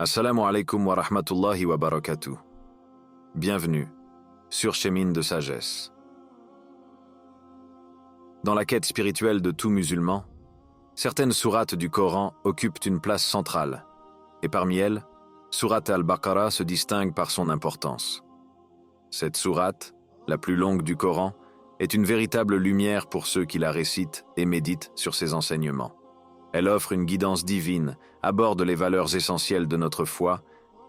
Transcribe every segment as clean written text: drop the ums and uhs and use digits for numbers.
Assalamu alaikum wa rahmatullahi wa barakatuh. Bienvenue sur Chemine de Sagesse. Dans la quête spirituelle de tout musulman, certaines sourates du Coran occupent une place centrale, et parmi elles, sourate al-Baqarah se distingue par son importance. Cette sourate, la plus longue du Coran, est une véritable lumière pour ceux qui la récitent et méditent sur ses enseignements. Elle offre une guidance divine, aborde les valeurs essentielles de notre foi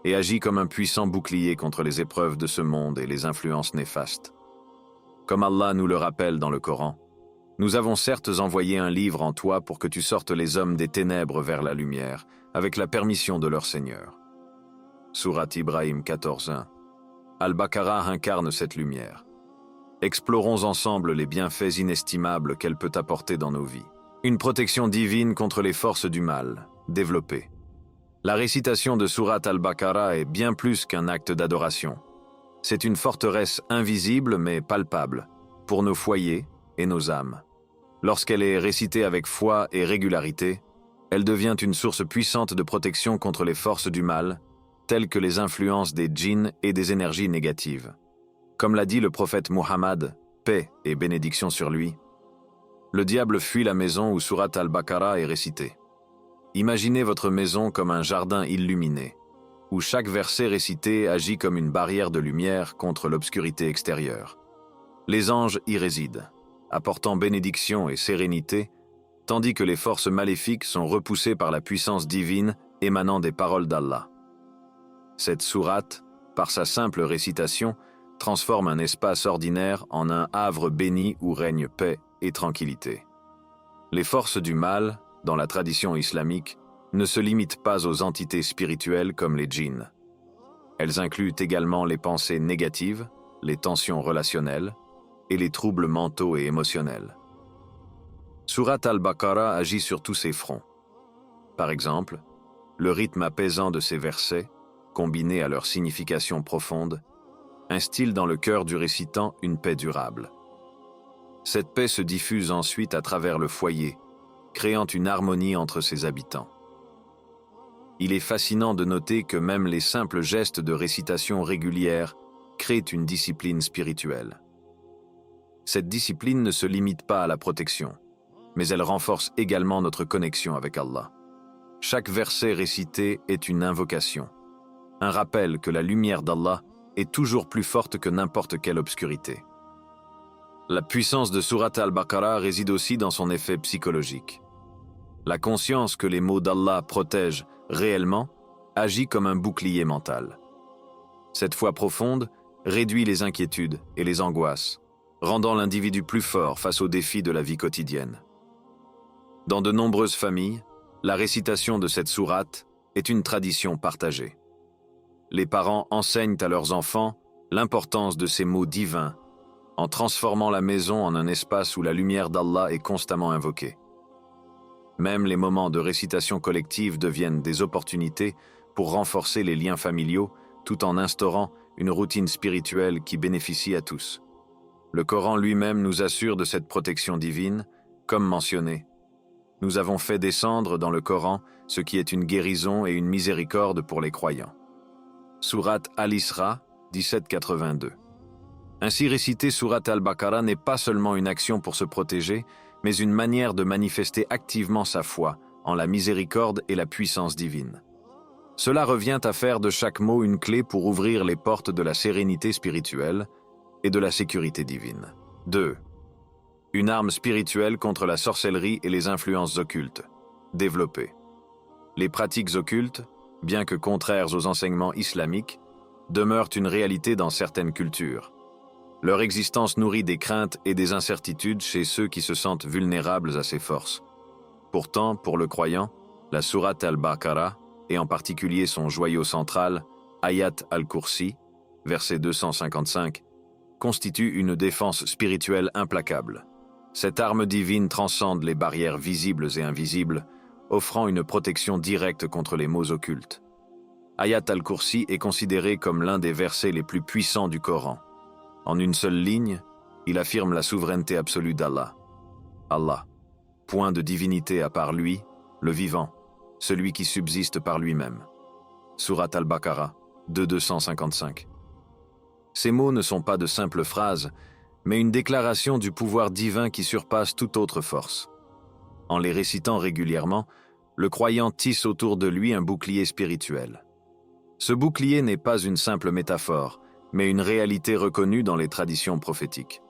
et agit comme un puissant bouclier contre les épreuves de ce monde et les influences néfastes. Comme Allah nous le rappelle dans le Coran, « Nous avons certes envoyé un livre en toi pour que tu sortes les hommes des ténèbres vers la lumière, avec la permission de leur Seigneur. » Sourate Ibrahim 14:1. Al-Baqarah incarne cette lumière. Explorons ensemble les bienfaits inestimables qu'elle peut apporter dans nos vies. Une protection divine contre les forces du mal, développée. La récitation de sourate al-Baqarah est bien plus qu'un acte d'adoration. C'est une forteresse invisible mais palpable, pour nos foyers et nos âmes. Lorsqu'elle est récitée avec foi et régularité, elle devient une source puissante de protection contre les forces du mal, telles que les influences des djinns et des énergies négatives. Comme l'a dit le prophète Muhammad, paix et bénédiction sur lui, le diable fuit la maison où sourate al-Baqarah est récitée. Imaginez votre maison comme un jardin illuminé, où chaque verset récité agit comme une barrière de lumière contre l'obscurité extérieure. Les anges y résident, apportant bénédiction et sérénité, tandis que les forces maléfiques sont repoussées par la puissance divine émanant des paroles d'Allah. Cette sourate, par sa simple récitation, transforme un espace ordinaire en un havre béni où règne paix et tranquillité. Les forces du mal, dans la tradition islamique, ne se limitent pas aux entités spirituelles comme les djinns. Elles incluent également les pensées négatives, les tensions relationnelles et les troubles mentaux et émotionnels. Sourate al-Baqarah agit sur tous ces fronts. Par exemple, le rythme apaisant de ces versets, combiné à leur signification profonde, instille dans le cœur du récitant une paix durable. Cette paix se diffuse ensuite à travers le foyer, créant une harmonie entre ses habitants. Il est fascinant de noter que même les simples gestes de récitation régulière créent une discipline spirituelle. Cette discipline ne se limite pas à la protection, mais elle renforce également notre connexion avec Allah. Chaque verset récité est une invocation, un rappel que la lumière d'Allah est toujours plus forte que n'importe quelle obscurité. La puissance de sourate al-Baqarah réside aussi dans son effet psychologique. La conscience que les mots d'Allah protègent réellement agit comme un bouclier mental. Cette foi profonde réduit les inquiétudes et les angoisses, rendant l'individu plus fort face aux défis de la vie quotidienne. Dans de nombreuses familles, la récitation de cette sourate est une tradition partagée. Les parents enseignent à leurs enfants l'importance de ces mots divins en transformant la maison en un espace où la lumière d'Allah est constamment invoquée. Même les moments de récitation collective deviennent des opportunités pour renforcer les liens familiaux tout en instaurant une routine spirituelle qui bénéficie à tous. Le Coran lui-même nous assure de cette protection divine, comme mentionné. Nous avons fait descendre dans le Coran ce qui est une guérison et une miséricorde pour les croyants. Sourate Al-Isra 1782. Ainsi réciter sourate al-Baqarah n'est pas seulement une action pour se protéger, mais une manière de manifester activement sa foi en la miséricorde et la puissance divine. Cela revient à faire de chaque mot une clé pour ouvrir les portes de la sérénité spirituelle et de la sécurité divine. 2. Une arme spirituelle contre la sorcellerie et les influences occultes. Développée. Les pratiques occultes, bien que contraires aux enseignements islamiques, demeurent une réalité dans certaines cultures. Leur existence nourrit des craintes et des incertitudes chez ceux qui se sentent vulnérables à ces forces. Pourtant, pour le croyant, la sourate al-Baqarah, et en particulier son joyau central, Ayat al-Kursi, verset 255, constitue une défense spirituelle implacable. Cette arme divine transcende les barrières visibles et invisibles, offrant une protection directe contre les maux occultes. Ayat al-Kursi est considéré comme l'un des versets les plus puissants du Coran. En une seule ligne, il affirme la souveraineté absolue d'Allah. Allah, point de divinité à part lui, le vivant, celui qui subsiste par lui-même. Surat al-Baqarah 2:255. Ces mots ne sont pas de simples phrases, mais une déclaration du pouvoir divin qui surpasse toute autre force. En les récitant régulièrement, le croyant tisse autour de lui un bouclier spirituel. Ce bouclier n'est pas une simple métaphore, mais une réalité reconnue dans les traditions prophétiques.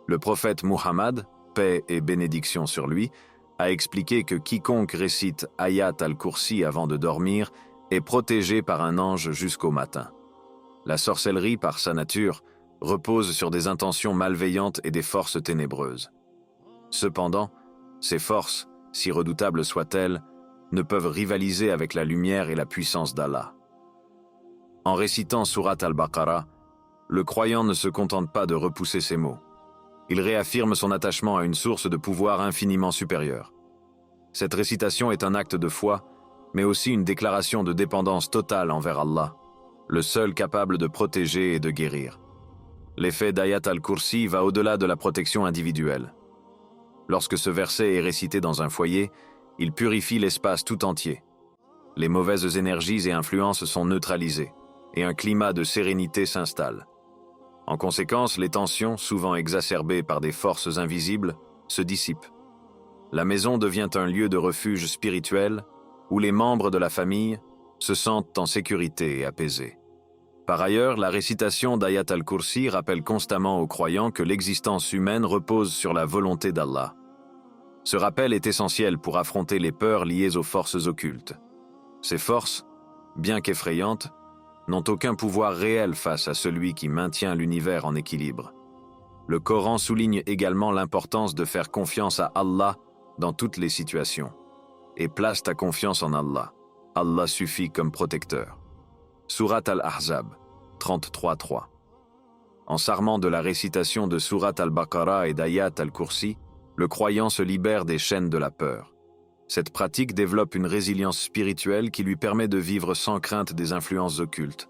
Le prophète Muhammad, paix et bénédiction sur lui, a expliqué que quiconque récite Ayat al-Kursi avant de dormir est protégé par un ange jusqu'au matin. La sorcellerie, par sa nature, repose sur des intentions malveillantes et des forces ténébreuses. Cependant, ces forces, si redoutables soient-elles, ne peuvent rivaliser avec la lumière et la puissance d'Allah. En récitant Surat al-Baqarah, le croyant ne se contente pas de repousser ces mots. Il réaffirme son attachement à une source de pouvoir infiniment supérieure. Cette récitation est un acte de foi, mais aussi une déclaration de dépendance totale envers Allah, le seul capable de protéger et de guérir. L'effet d'Ayat al-Kursi va au-delà de la protection individuelle. Lorsque ce verset est récité dans un foyer, il purifie l'espace tout entier. Les mauvaises énergies et influences sont neutralisées, et un climat de sérénité s'installe. En conséquence, les tensions, souvent exacerbées par des forces invisibles, se dissipent. La maison devient un lieu de refuge spirituel où les membres de la famille se sentent en sécurité et apaisés. Par ailleurs, la récitation d'Ayat al-Kursi rappelle constamment aux croyants que l'existence humaine repose sur la volonté d'Allah. Ce rappel est essentiel pour affronter les peurs liées aux forces occultes. Ces forces, bien qu'effrayantes, n'ont aucun pouvoir réel face à celui qui maintient l'univers en équilibre. Le Coran souligne également l'importance de faire confiance à Allah dans toutes les situations. Et place ta confiance en Allah. Allah suffit comme protecteur. Surat al-Ahzab 33:3. En s'armant de la récitation de Surat al-Baqarah et d'Ayat al-Kursi, le croyant se libère des chaînes de la peur. Cette pratique développe une résilience spirituelle qui lui permet de vivre sans crainte des influences occultes,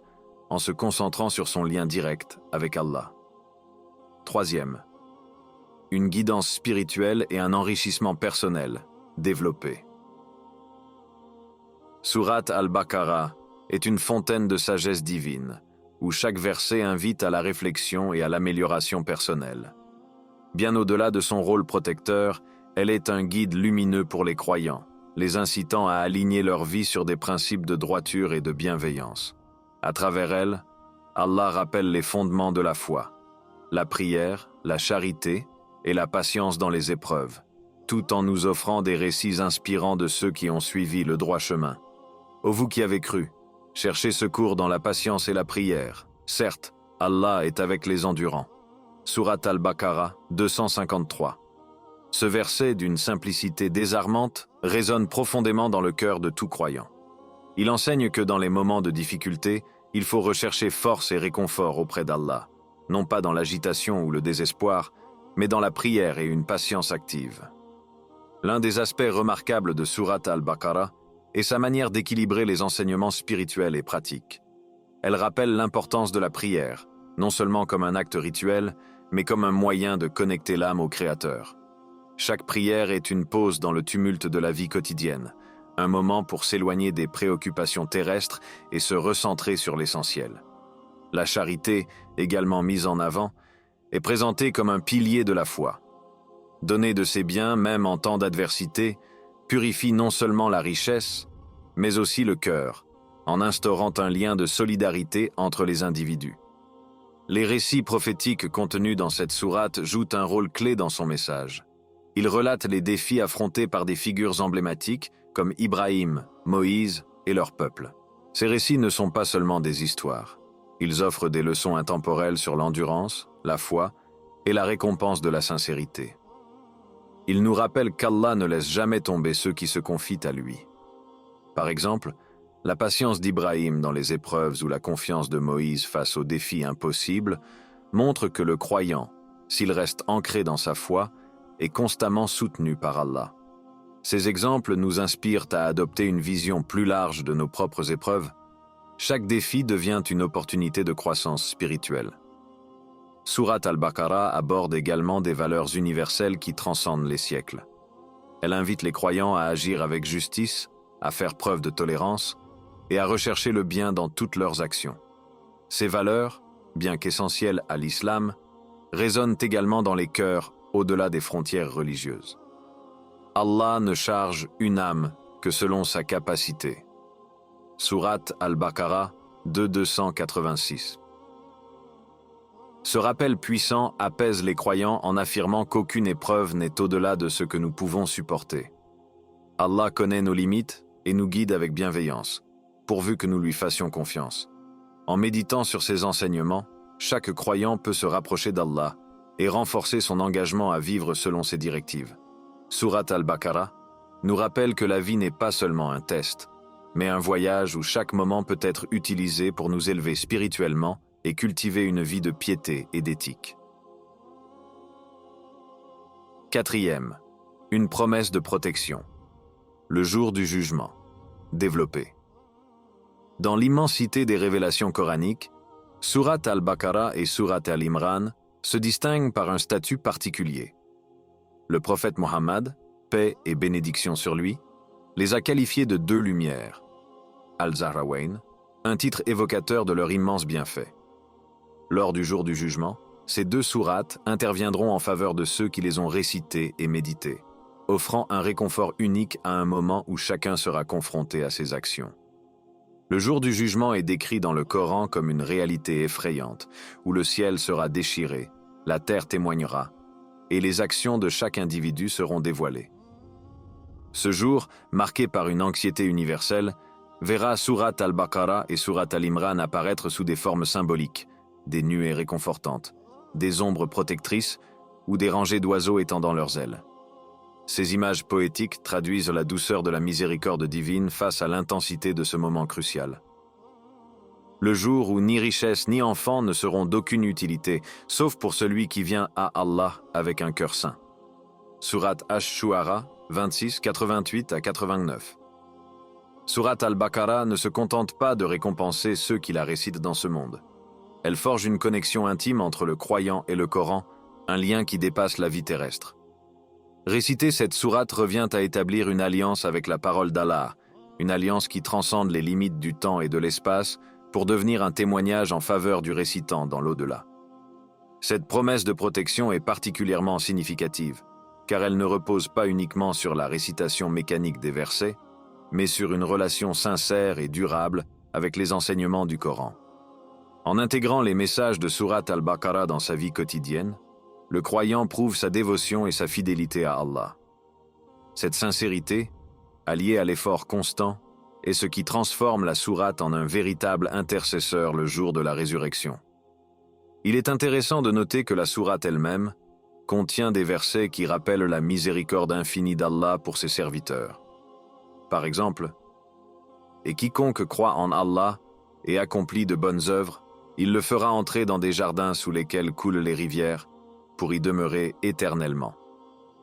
en se concentrant sur son lien direct avec Allah. Troisième, une guidance spirituelle et un enrichissement personnel développé. Surat al-Baqarah est une fontaine de sagesse divine, où chaque verset invite à la réflexion et à l'amélioration personnelle. Bien au-delà de son rôle protecteur, elle est un guide lumineux pour les croyants, les incitant à aligner leur vie sur des principes de droiture et de bienveillance. À travers elle, Allah rappelle les fondements de la foi, la prière, la charité et la patience dans les épreuves, tout en nous offrant des récits inspirants de ceux qui ont suivi le droit chemin. Ô vous qui avez cru, cherchez secours dans la patience et la prière. Certes, Allah est avec les endurants. Surat al-Baqarah 253. Ce verset, d'une simplicité désarmante, résonne profondément dans le cœur de tout croyant. Il enseigne que dans les moments de difficulté, il faut rechercher force et réconfort auprès d'Allah, non pas dans l'agitation ou le désespoir, mais dans la prière et une patience active. L'un des aspects remarquables de Surat al-Baqarah est sa manière d'équilibrer les enseignements spirituels et pratiques. Elle rappelle l'importance de la prière, non seulement comme un acte rituel, mais comme un moyen de connecter l'âme au Créateur. Chaque prière est une pause dans le tumulte de la vie quotidienne, un moment pour s'éloigner des préoccupations terrestres et se recentrer sur l'essentiel. La charité, également mise en avant, est présentée comme un pilier de la foi. Donner de ses biens, même en temps d'adversité, purifie non seulement la richesse, mais aussi le cœur, en instaurant un lien de solidarité entre les individus. Les récits prophétiques contenus dans cette sourate jouent un rôle clé dans son message. Ils relatent les défis affrontés par des figures emblématiques comme Ibrahim, Moïse et leur peuple. Ces récits ne sont pas seulement des histoires. Ils offrent des leçons intemporelles sur l'endurance, la foi et la récompense de la sincérité. Ils nous rappellent qu'Allah ne laisse jamais tomber ceux qui se confient à lui. Par exemple, la patience d'Ibrahim dans les épreuves ou la confiance de Moïse face aux défis impossibles montre que le croyant, s'il reste ancré dans sa foi, est constamment soutenu par Allah. Ces exemples nous inspirent à adopter une vision plus large de nos propres épreuves. Chaque défi devient une opportunité de croissance spirituelle. Surat al-Baqarah aborde également des valeurs universelles qui transcendent les siècles. Elle invite les croyants à agir avec justice, à faire preuve de tolérance et à rechercher le bien dans toutes leurs actions. Ces valeurs, bien qu'essentielles à l'islam, résonnent également dans les cœurs au-delà des frontières religieuses. Allah ne charge une âme que selon sa capacité. Sourate Al-Baqarah 286. Ce rappel puissant apaise les croyants en affirmant qu'aucune épreuve n'est au-delà de ce que nous pouvons supporter. Allah connaît nos limites et nous guide avec bienveillance, pourvu que nous lui fassions confiance. En méditant sur ces enseignements, chaque croyant peut se rapprocher d'Allah et renforcer son engagement à vivre selon ses directives. Sourate Al-Baqarah nous rappelle que la vie n'est pas seulement un test, mais un voyage où chaque moment peut être utilisé pour nous élever spirituellement et cultiver une vie de piété et d'éthique. Quatrième, une promesse de protection. Le jour du jugement. Développé. Dans l'immensité des révélations coraniques, Sourate Al-Baqarah et Sourate Al-Imran se distinguent par un statut particulier. Le prophète Mohammed, paix et bénédiction sur lui, les a qualifiés de deux lumières, Al-Zahrawayn, un titre évocateur de leur immense bienfait. Lors du jour du jugement, ces deux sourates interviendront en faveur de ceux qui les ont récités et médités, offrant un réconfort unique à un moment où chacun sera confronté à ses actions. Le jour du jugement est décrit dans le Coran comme une réalité effrayante, où le ciel sera déchiré, la terre témoignera, et les actions de chaque individu seront dévoilées. Ce jour, marqué par une anxiété universelle, verra Sourate Al-Baqarah et Sourate Al-Imran apparaître sous des formes symboliques, des nuées réconfortantes, des ombres protectrices ou des rangées d'oiseaux étendant leurs ailes. Ces images poétiques traduisent la douceur de la miséricorde divine face à l'intensité de ce moment crucial. Le jour où ni richesse ni enfants ne seront d'aucune utilité, sauf pour celui qui vient à Allah avec un cœur saint. Sourate Ash-Shu'ara 26, 88 à 89. Sourate Al-Baqarah ne se contente pas de récompenser ceux qui la récitent dans ce monde. Elle forge une connexion intime entre le croyant et le Coran, un lien qui dépasse la vie terrestre. Réciter cette sourate revient à établir une alliance avec la parole d'Allah, une alliance qui transcende les limites du temps et de l'espace pour devenir un témoignage en faveur du récitant dans l'au-delà. Cette promesse de protection est particulièrement significative, car elle ne repose pas uniquement sur la récitation mécanique des versets, mais sur une relation sincère et durable avec les enseignements du Coran. En intégrant les messages de Sourate Al-Baqarah dans sa vie quotidienne, le croyant prouve sa dévotion et sa fidélité à Allah. Cette sincérité, alliée à l'effort constant, est ce qui transforme la sourate en un véritable intercesseur le jour de la résurrection. Il est intéressant de noter que la sourate elle-même contient des versets qui rappellent la miséricorde infinie d'Allah pour ses serviteurs. Par exemple, « Et quiconque croit en Allah et accomplit de bonnes œuvres, il le fera entrer dans des jardins sous lesquels coulent les rivières, pour y demeurer éternellement. »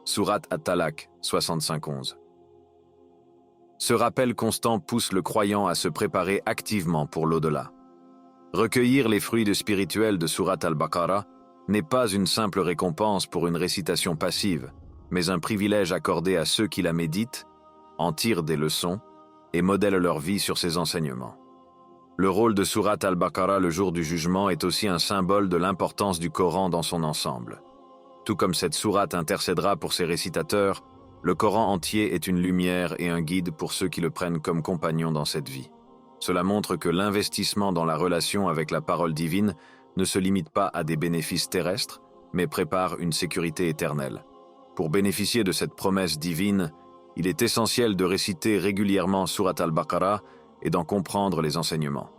Sourate At-Talaq 65-11. Ce rappel constant pousse le croyant à se préparer activement pour l'au-delà. Recueillir les fruits spirituels de Sourate Al-Baqarah n'est pas une simple récompense pour une récitation passive, mais un privilège accordé à ceux qui la méditent, en tirent des leçons et modèlent leur vie sur ses enseignements. Le rôle de Sourate Al-Baqarah le jour du jugement est aussi un symbole de l'importance du Coran dans son ensemble. Tout comme cette sourate intercédera pour ses récitateurs, le Coran entier est une lumière et un guide pour ceux qui le prennent comme compagnon dans cette vie. Cela montre que l'investissement dans la relation avec la parole divine ne se limite pas à des bénéfices terrestres, mais prépare une sécurité éternelle. Pour bénéficier de cette promesse divine, il est essentiel de réciter régulièrement Sourate Al-Baqarah et d'en comprendre les enseignements.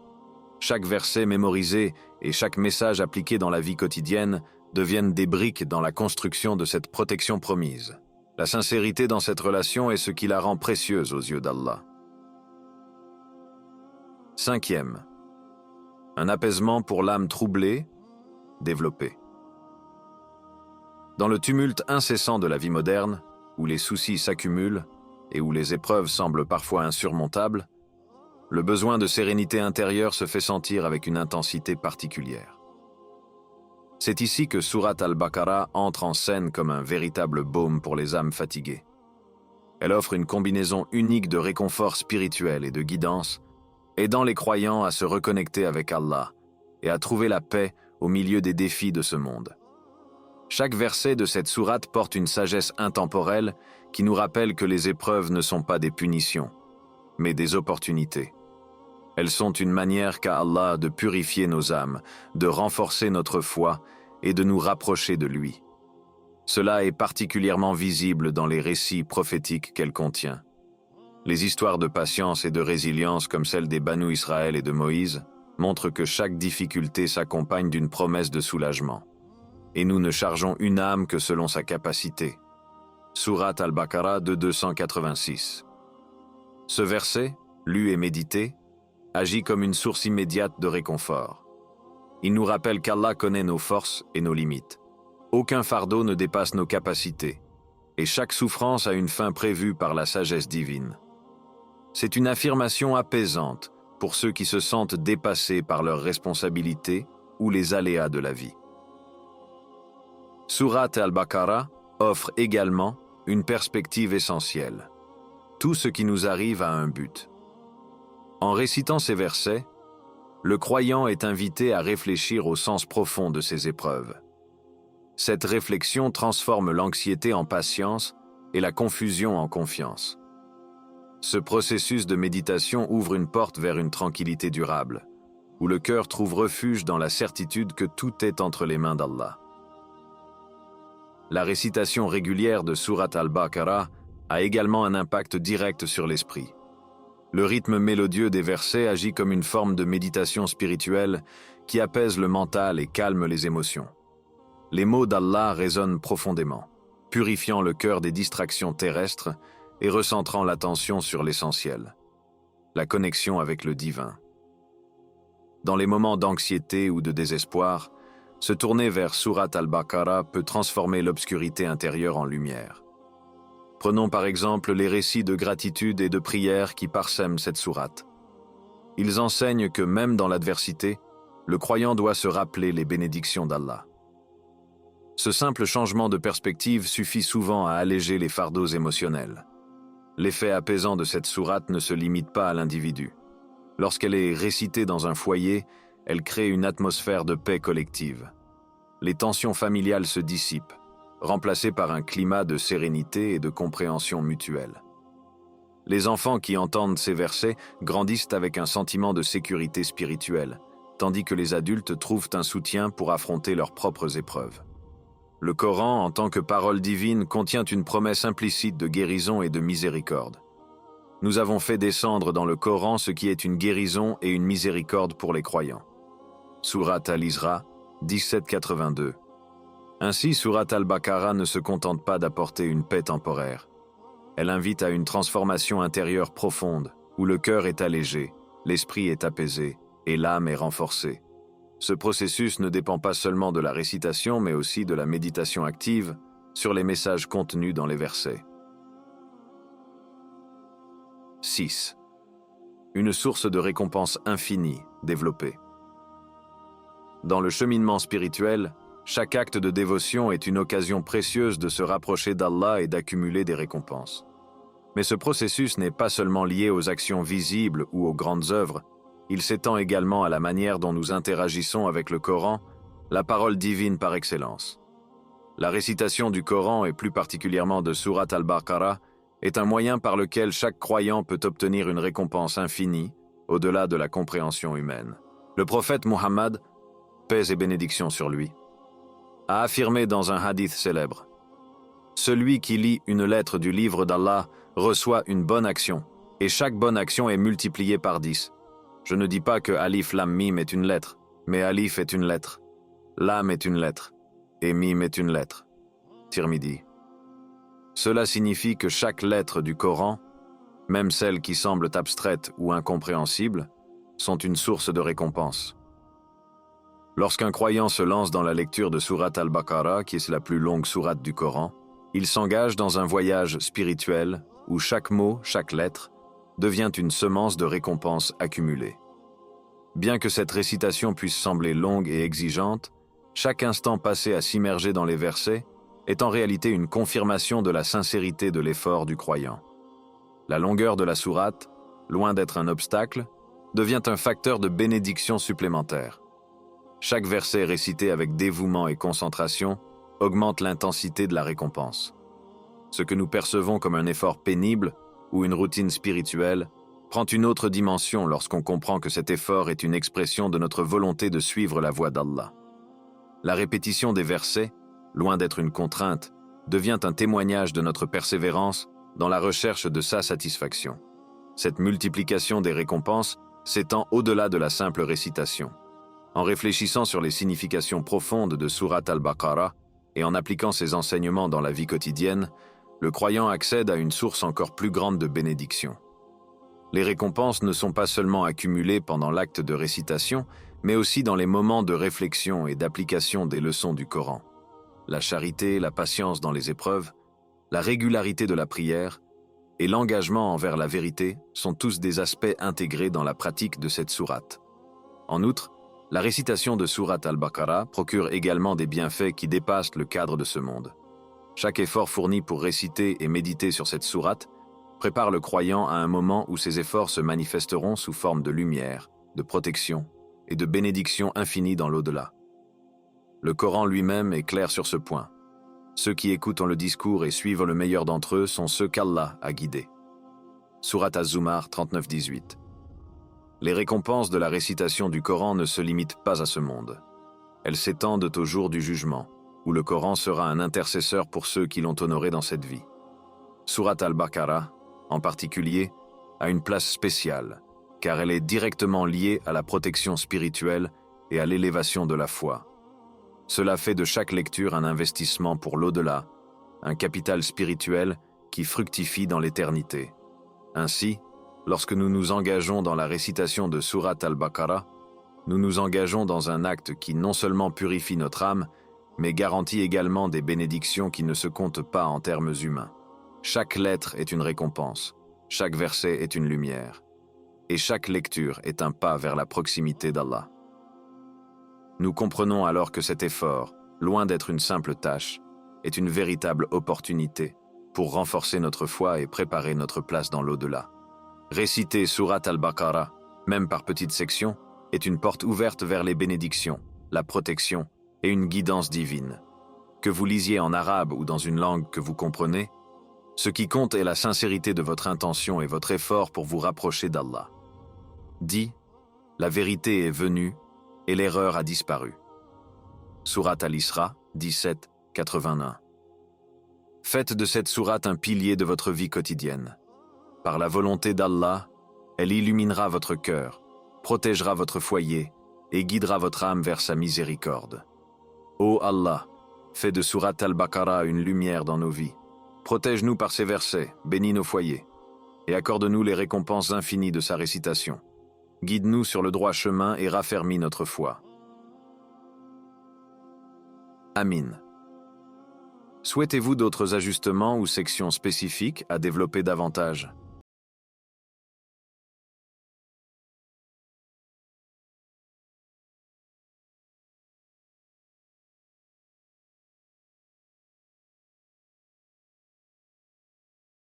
Chaque verset mémorisé et chaque message appliqué dans la vie quotidienne deviennent des briques dans la construction de cette protection promise. La sincérité dans cette relation est ce qui la rend précieuse aux yeux d'Allah. Cinquième, un apaisement pour l'âme troublée, développée. Dans le tumulte incessant de la vie moderne, où les soucis s'accumulent et où les épreuves semblent parfois insurmontables, le besoin de sérénité intérieure se fait sentir avec une intensité particulière. C'est ici que Sourate Al-Baqarah entre en scène comme un véritable baume pour les âmes fatiguées. Elle offre une combinaison unique de réconfort spirituel et de guidance, aidant les croyants à se reconnecter avec Allah et à trouver la paix au milieu des défis de ce monde. Chaque verset de cette sourate porte une sagesse intemporelle qui nous rappelle que les épreuves ne sont pas des punitions, mais des opportunités. Elles sont une manière qu'a Allah de purifier nos âmes, de renforcer notre foi et de nous rapprocher de lui. Cela est particulièrement visible dans les récits prophétiques qu'elle contient. Les histoires de patience et de résilience comme celle des Banu Israël et de Moïse montrent que chaque difficulté s'accompagne d'une promesse de soulagement. Et nous ne chargeons une âme que selon sa capacité. Sourate Al-Baqarah 286. Ce verset, lu et médité, agit comme une source immédiate de réconfort. Il nous rappelle qu'Allah connaît nos forces et nos limites. Aucun fardeau ne dépasse nos capacités, et chaque souffrance a une fin prévue par la sagesse divine. C'est une affirmation apaisante pour ceux qui se sentent dépassés par leurs responsabilités ou les aléas de la vie. Sourate Al-Baqarah offre également une perspective essentielle. Tout ce qui nous arrive a un but. En récitant ces versets, le croyant est invité à réfléchir au sens profond de ces épreuves. Cette réflexion transforme l'anxiété en patience et la confusion en confiance. Ce processus de méditation ouvre une porte vers une tranquillité durable, où le cœur trouve refuge dans la certitude que tout est entre les mains d'Allah. La récitation régulière de Sourate Al-Baqarah a également un impact direct sur l'esprit. Le rythme mélodieux des versets agit comme une forme de méditation spirituelle qui apaise le mental et calme les émotions. Les mots d'Allah résonnent profondément, purifiant le cœur des distractions terrestres et recentrant l'attention sur l'essentiel, la connexion avec le divin. Dans les moments d'anxiété ou de désespoir, se tourner vers Sourate Al-Baqarah peut transformer l'obscurité intérieure en lumière. Prenons par exemple les récits de gratitude et de prière qui parsèment cette sourate. Ils enseignent que même dans l'adversité, le croyant doit se rappeler les bénédictions d'Allah. Ce simple changement de perspective suffit souvent à alléger les fardeaux émotionnels. L'effet apaisant de cette sourate ne se limite pas à l'individu. Lorsqu'elle est récitée dans un foyer, elle crée une atmosphère de paix collective. Les tensions familiales se dissipent, remplacées par un climat de sérénité et de compréhension mutuelle. Les enfants qui entendent ces versets grandissent avec un sentiment de sécurité spirituelle, tandis que les adultes trouvent un soutien pour affronter leurs propres épreuves. Le Coran, en tant que parole divine, contient une promesse implicite de guérison et de miséricorde. Nous avons fait descendre dans le Coran ce qui est une guérison et une miséricorde pour les croyants. Sourate Al-Isra 1782. Ainsi, Sourate Al-Baqarah ne se contente pas d'apporter une paix temporaire. Elle invite à une transformation intérieure profonde, où le cœur est allégé, l'esprit est apaisé et l'âme est renforcée. Ce processus ne dépend pas seulement de la récitation, mais aussi de la méditation active sur les messages contenus dans les versets. 6. Une source de récompense infinie développée. Dans le cheminement spirituel, chaque acte de dévotion est une occasion précieuse de se rapprocher d'Allah et d'accumuler des récompenses. Mais ce processus n'est pas seulement lié aux actions visibles ou aux grandes œuvres, il s'étend également à la manière dont nous interagissons avec le Coran, la parole divine par excellence. La récitation du Coran, et plus particulièrement de Sourate Al-Baqarah, est un moyen par lequel chaque croyant peut obtenir une récompense infinie, au-delà de la compréhension humaine. Le prophète Muhammad, paix et bénédiction sur lui, a affirmé dans un hadith célèbre: « Celui qui lit une lettre du livre d'Allah reçoit une bonne action, et chaque bonne action est multipliée par 10. Je ne dis pas que Alif Lam Mim est une lettre, mais Alif est une lettre, Lam est une lettre, et Mim est une lettre. » Tirmidhi. Cela signifie que chaque lettre du Coran, même celles qui semblent abstraites ou incompréhensibles, sont une source de récompense. Lorsqu'un croyant se lance dans la lecture de Sourate Al-Baqarah, qui est la plus longue sourate du Coran, il s'engage dans un voyage spirituel où chaque mot, chaque lettre, devient une semence de récompense accumulée. Bien que cette récitation puisse sembler longue et exigeante, chaque instant passé à s'immerger dans les versets est en réalité une confirmation de la sincérité de l'effort du croyant. La longueur de la sourate, loin d'être un obstacle, devient un facteur de bénédiction supplémentaire. Chaque verset récité avec dévouement et concentration augmente l'intensité de la récompense. Ce que nous percevons comme un effort pénible ou une routine spirituelle prend une autre dimension lorsqu'on comprend que cet effort est une expression de notre volonté de suivre la voie d'Allah. La répétition des versets, loin d'être une contrainte, devient un témoignage de notre persévérance dans la recherche de sa satisfaction. Cette multiplication des récompenses s'étend au-delà de la simple récitation. En réfléchissant sur les significations profondes de Sourate al-Baqarah et en appliquant ses enseignements dans la vie quotidienne, le croyant accède à une source encore plus grande de bénédiction. Les récompenses ne sont pas seulement accumulées pendant l'acte de récitation, mais aussi dans les moments de réflexion et d'application des leçons du Coran. La charité, la patience dans les épreuves, la régularité de la prière et l'engagement envers la vérité sont tous des aspects intégrés dans la pratique de cette sourate. En outre, la récitation de Sourate al-Baqarah procure également des bienfaits qui dépassent le cadre de ce monde. Chaque effort fourni pour réciter et méditer sur cette sourate prépare le croyant à un moment où ses efforts se manifesteront sous forme de lumière, de protection et de bénédiction infinie dans l'au-delà. Le Coran lui-même est clair sur ce point. Ceux qui écoutent le discours et suivent le meilleur d'entre eux sont ceux qu'Allah a guidés. Sourate Az-Zumar 39-18. Les récompenses de la récitation du Coran ne se limitent pas à ce monde. Elles s'étendent au jour du jugement, où le Coran sera un intercesseur pour ceux qui l'ont honoré dans cette vie. Sourate al-Baqarah, en particulier, a une place spéciale, car elle est directement liée à la protection spirituelle et à l'élévation de la foi. Cela fait de chaque lecture un investissement pour l'au-delà, un capital spirituel qui fructifie dans l'éternité. Ainsi, lorsque nous nous engageons dans la récitation de Sourate al-Baqarah, nous nous engageons dans un acte qui non seulement purifie notre âme, mais garantit également des bénédictions qui ne se comptent pas en termes humains. Chaque lettre est une récompense, chaque verset est une lumière, et chaque lecture est un pas vers la proximité d'Allah. Nous comprenons alors que cet effort, loin d'être une simple tâche, est une véritable opportunité pour renforcer notre foi et préparer notre place dans l'au-delà. Réciter Sourate al-Baqarah, même par petites sections, est une porte ouverte vers les bénédictions, la protection et une guidance divine. Que vous lisiez en arabe ou dans une langue que vous comprenez, ce qui compte est la sincérité de votre intention et votre effort pour vous rapprocher d'Allah. Dit, la vérité est venue et l'erreur a disparu. Sourate al-Isra 17-81. Faites de cette sourate un pilier de votre vie quotidienne. Par la volonté d'Allah, elle illuminera votre cœur, protégera votre foyer et guidera votre âme vers sa miséricorde. Ô Allah, fais de Sourate al-Baqarah une lumière dans nos vies. Protège-nous par ces versets, bénis nos foyers, et accorde-nous les récompenses infinies de sa récitation. Guide-nous sur le droit chemin et raffermis notre foi. Amin. Souhaitez-vous d'autres ajustements ou sections spécifiques à développer davantage ?